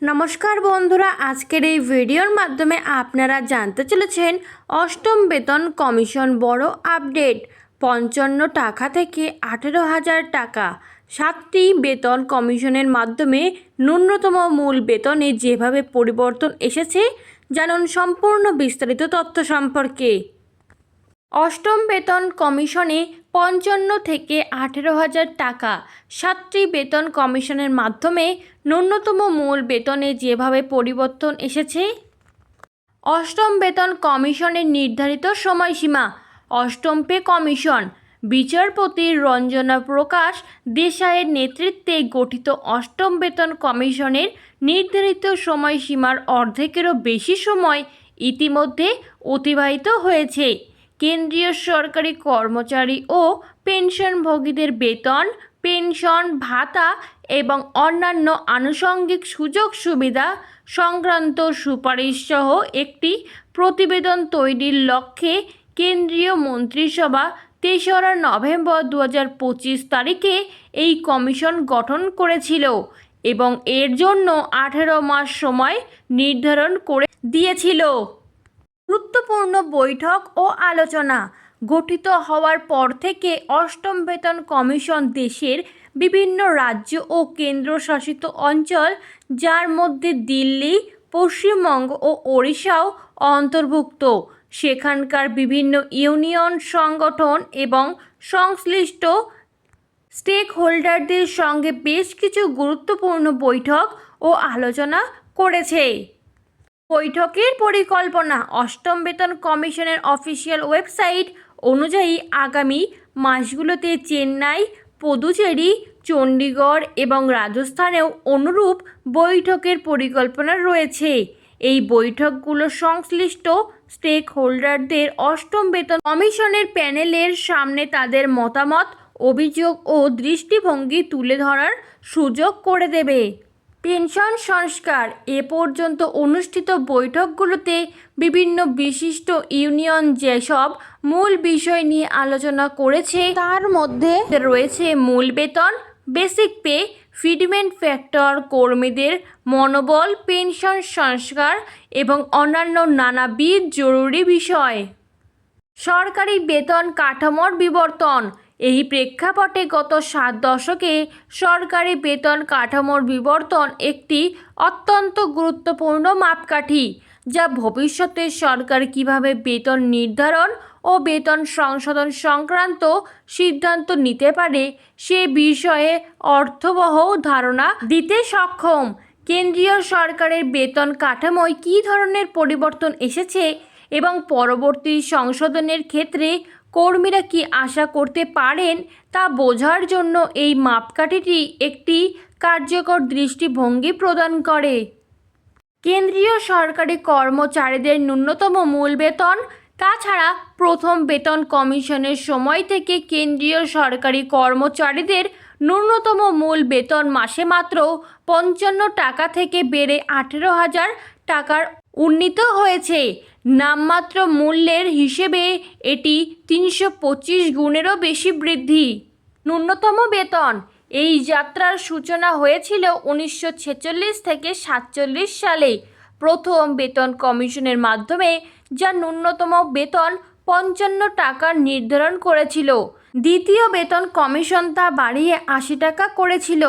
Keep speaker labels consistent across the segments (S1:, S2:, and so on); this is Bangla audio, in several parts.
S1: নমস্কার বন্ধুরা, আজকের এই ভিডিওর মাধ্যমে আপনারা জানতে চলেছেন অষ্টম বেতন কমিশন বড় আপডেট। 55 টাকা থেকে 18,000 টাকা। 7টি বেতন কমিশনের মাধ্যমে ন্যূনতম মূল বেতনে যেভাবে পরিবর্তন এসেছে, জানুন সম্পূর্ণ বিস্তারিত তথ্য সম্পর্কে। অষ্টম বেতন কমিশনে 55 থেকে 18,000 টাকা। 7টি বেতন কমিশনের মাধ্যমে ন্যূনতম মূল বেতনে যেভাবে পরিবর্তন এসেছে। অষ্টম বেতন কমিশনের নির্ধারিত সময়সীমা। অষ্টম পে কমিশন বিচারপতি রঞ্জনা প্রকাশ দেশাইয়ের নেতৃত্বে গঠিত অষ্টম বেতন কমিশনের নির্ধারিত সময়সীমার অর্ধেকেরও বেশি সময় ইতিমধ্যে অতিবাহিত হয়েছে। কেন্দ্রীয় সরকারি কর্মচারী ও পেনশনভোগীদের বেতন, পেনশন, ভাতা এবং অন্যান্য আনুষঙ্গিক সুযোগ সুবিধা সংক্রান্ত সুপারিশসহ একটি প্রতিবেদন তৈরির লক্ষ্যে কেন্দ্রীয় মন্ত্রিসভা 3রা নভেম্বর 2025 তারিখে এই কমিশন গঠন করেছিল এবং এর জন্য 18 মাস সময় নির্ধারণ করে দিয়েছিল। গুরুত্বপূর্ণ বৈঠক ও আলোচনা। গঠিত হওয়ার পর থেকে অষ্টম বেতন কমিশন দেশের বিভিন্ন রাজ্য ও কেন্দ্রশাসিত অঞ্চল, যার মধ্যে দিল্লি, পশ্চিমবঙ্গ ও ওড়িশাও অন্তর্ভুক্ত, সেখানকার বিভিন্ন ইউনিয়ন সংগঠন এবং সংশ্লিষ্ট স্টেক হোল্ডারদের সঙ্গে বেশ কিছু গুরুত্বপূর্ণ বৈঠক ও আলোচনা করেছে। বৈঠকের পরিকল্পনা। অষ্টম বেতন কমিশনের অফিসিয়াল ওয়েবসাইট অনুযায়ী আগামী মাসগুলোতে চেন্নাই, পুদুচেরি, চণ্ডীগড় এবং রাজস্থানেও অনুরূপ বৈঠকের পরিকল্পনা রয়েছে। এই বৈঠকগুলো সংশ্লিষ্ট স্টেক হোল্ডারদের অষ্টম বেতন কমিশনের প্যানেলের সামনে তাদের মতামত, অভিযোগ ও দৃষ্টিভঙ্গি তুলে ধরার সুযোগ করে দেবে। পেনশন সংস্কার। এ পর্যন্ত অনুষ্ঠিত বৈঠকগুলোতে বিভিন্ন বিশিষ্ট ইউনিয়ন যেসব মূল বিষয় নিয়ে আলোচনা করেছে, তার মধ্যে রয়েছে মূল বেতন, বেসিক পে, ফিটমেন্ট ফ্যাক্টর, কর্মীদের মনোবল, পেনশন সংস্কার এবং অন্যান্য নানাবিধ জরুরি বিষয়। সরকারি বেতন কাঠামোর বিবর্তন। এই প্রেক্ষাপটে গত 7 দশকে সরকারি বেতন কাঠামোর বিবর্তন একটি অত্যন্ত গুরুত্বপূর্ণ মাপকাঠি, যা ভবিষ্যতে সরকার কিভাবে বেতন নির্ধারণ ও বেতন সংশোধন সংক্রান্ত সিদ্ধান্ত নিতে পারে সে বিষয়ে অর্থবহ ধারণা দিতে সক্ষম। কেন্দ্রীয় সরকারের বেতন কাঠামোয় কী ধরনের পরিবর্তন এসেছে এবং পরবর্তী সংশোধনের ক্ষেত্রে কর্মীরা কি আশা করতে পারেন তা বোঝার জন্য এই মাপকাঠিটি একটি কার্যকর দৃষ্টিভঙ্গি প্রদান করে। কেন্দ্রীয় সরকারি কর্মচারীদের ন্যূনতম মূল বেতন। তাছাড়া প্রথম বেতন কমিশনের সময় থেকে কেন্দ্রীয় সরকারি কর্মচারীদের ন্যূনতম মূল বেতন মাসে মাত্র 55 টাকা থেকে বেড়ে 18,000 টাকার উন্নীত হয়েছে। নামমাত্র মূল্যের হিসেবে এটি 325 গুণেরও বেশি বৃদ্ধি। ন্যূনতম বেতন। এই যাত্রার সূচনা হয়েছিল 1946 থেকে 47 সালে প্রথম বেতন কমিশনের মাধ্যমে, যা ন্যূনতম বেতন 55 টাকা নির্ধারণ করেছিল। দ্বিতীয় বেতন কমিশন তা বাড়িয়ে 80 টাকা করেছিল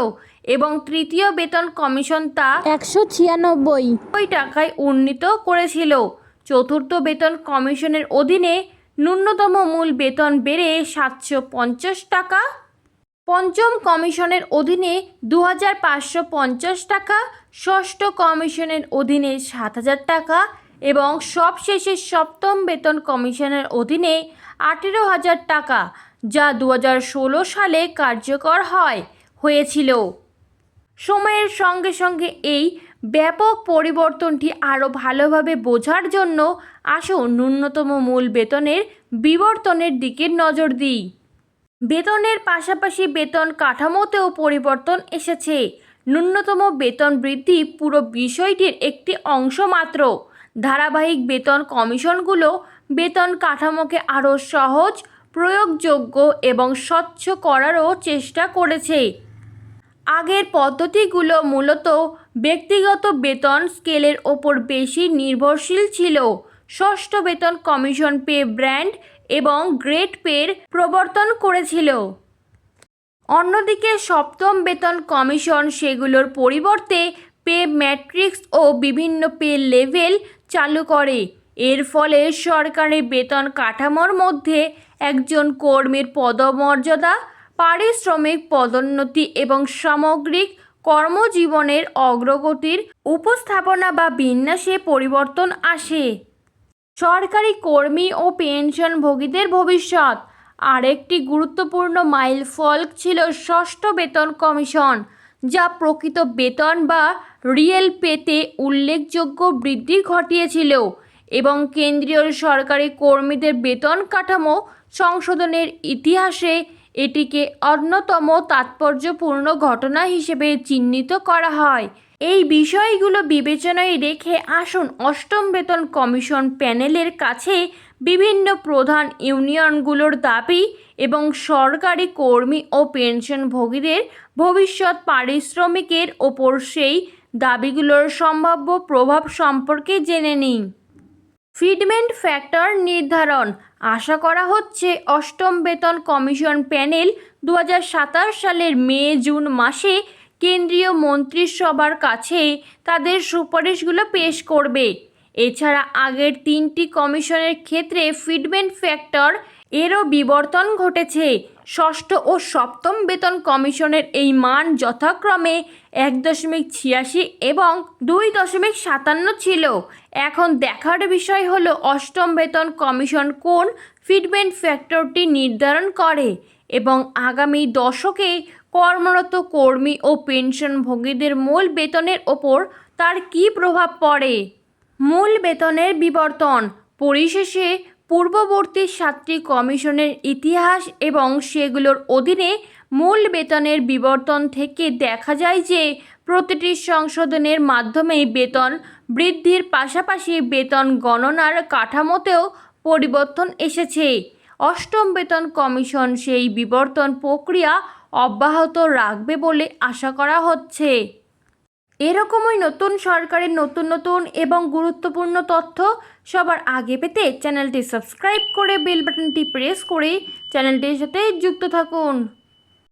S1: এবং তৃতীয় বেতন কমিশন তা 196 টাকায় উন্নীত করেছিল। চতুর্থ বেতন কমিশনের অধীনে ন্যূনতম মূল বেতন বেড়ে 750 টাকা। পঞ্চম কমিশনের অধীনে 2,550 টাকা। ষষ্ঠ কমিশনের অধীনে 7,000 টাকা এবং সবশেষে সপ্তম বেতন কমিশনের অধীনে 18,000 টাকা, যা 2016 সালে কার্যকর হয়েছিল। সময়ের সঙ্গে সঙ্গে এই ব্যাপক পরিবর্তনটি আরও ভালোভাবে বোঝার জন্য আসুন ন্যূনতম মূল বেতনের বিবর্তনের দিকে নজর দিই। বেতনের পাশাপাশি বেতন কাঠামোতেও পরিবর্তন এসেছে। ন্যূনতম বেতন বৃদ্ধি পুরো বিষয়টির একটি অংশ মাত্র। ধারাবাহিক বেতন কমিশনগুলো বেতন কাঠামোকে আরও সহজ, প্রয়োগযোগ্য এবং স্বচ্ছ করারও চেষ্টা করেছে। আগের পদ্ধতিগুলো মূলত ব্যক্তিগত বেতন স্কেলের ওপর বেশি নির্ভরশীল ছিল। ষষ্ঠ বেতন কমিশন পে ব্র্যান্ড এবং গ্রেড পের প্রবর্তন করেছিল। অন্যদিকে সপ্তম বেতন কমিশন সেগুলোর পরিবর্তে পে ম্যাট্রিক্স ও বিভিন্ন পে লেভেল চালু করে। এর ফলে সরকারি বেতন কাঠামোর মধ্যে একজন কর্মীর পদমর্যাদা, পারিশ্রমিক, পদোন্নতি এবং সামগ্রিক কর্মজীবনের অগ্রগতির উপস্থাপনা বা বিন্যাসে পরিবর্তন আসে। সরকারি কর্মী ও পেনশনভোগীদের ভবিষ্যৎ। আরেকটি গুরুত্বপূর্ণ মাইলফলক ছিল ষষ্ঠ বেতন কমিশন, যা প্রকৃত বেতন বা রিয়েল পেতে উল্লেখযোগ্য বৃদ্ধি ঘটিয়েছিল এবং কেন্দ্রীয় সরকারি কর্মীদের বেতন কাঠামো সংশোধনের ইতিহাসে এটিকে অন্যতম তাৎপর্যপূর্ণ ঘটনা হিসেবে চিহ্নিত করা হয়। এই বিষয়গুলো বিবেচনায় রেখে আসুন অষ্টম বেতন কমিশন প্যানেলের কাছে বিভিন্ন প্রধান ইউনিয়নগুলোর দাবি এবং সরকারি কর্মী ও পেনশনভোগীদের ভবিষ্যৎ পারিশ্রমিকের ওপর সেই দাবিগুলোর সম্ভাব্য প্রভাব সম্পর্কে জেনে নিই। ফিটমেন্ট ফ্যাক্টর নির্ধারণ। আশা করা হচ্ছে অষ্টম বেতন কমিশন প্যানেল 2027 সালের মে-জুন মাসে কেন্দ্রীয় মন্ত্রিসভার কাছে তাদের সুপারিশগুলো পেশ করবে। এছাড়া আগের তিনটি কমিশনের ক্ষেত্রে ফিটমেন্ট ফ্যাক্টর এরও বিবর্তন ঘটেছে। ষষ্ঠ ও সপ্তম বেতন কমিশনের এই মান যথাক্রমে 1.86 এবং 2.57 ছিল। এখন দেখার বিষয় হলো অষ্টম বেতন কমিশন কোন ফিটমেন্ট ফ্যাক্টরটি নির্ধারণ করে এবং আগামী দশকে কর্মরত কর্মী ও পেনশনভোগীদের মূল বেতনের ওপর তার কী প্রভাব পড়ে। মূল বেতনের বিবর্তন। পরিশেষে পূর্ববর্তী 7টি কমিশনের ইতিহাস এবং সেগুলোর অধীনে মূল বেতনের বিবর্তন থেকে দেখা যায় যে প্রতিটি সংশোধনের মাধ্যমেই বেতন বৃদ্ধির পাশাপাশি বেতন গণনার কাঠামোতেও পরিবর্তন এসেছে। অষ্টম বেতন কমিশন সেই বিবর্তন প্রক্রিয়া অব্যাহত রাখবে বলে আশা করা হচ্ছে। এরকমই নতুন সরকারের নতুন এবং গুরুত্বপূর্ণ তথ্য সবার আগে পেতে চ্যানেলটি সাবস্ক্রাইব করে বেল বাটনটি প্রেস করে চ্যানেলটির সাথে যুক্ত থাকুন।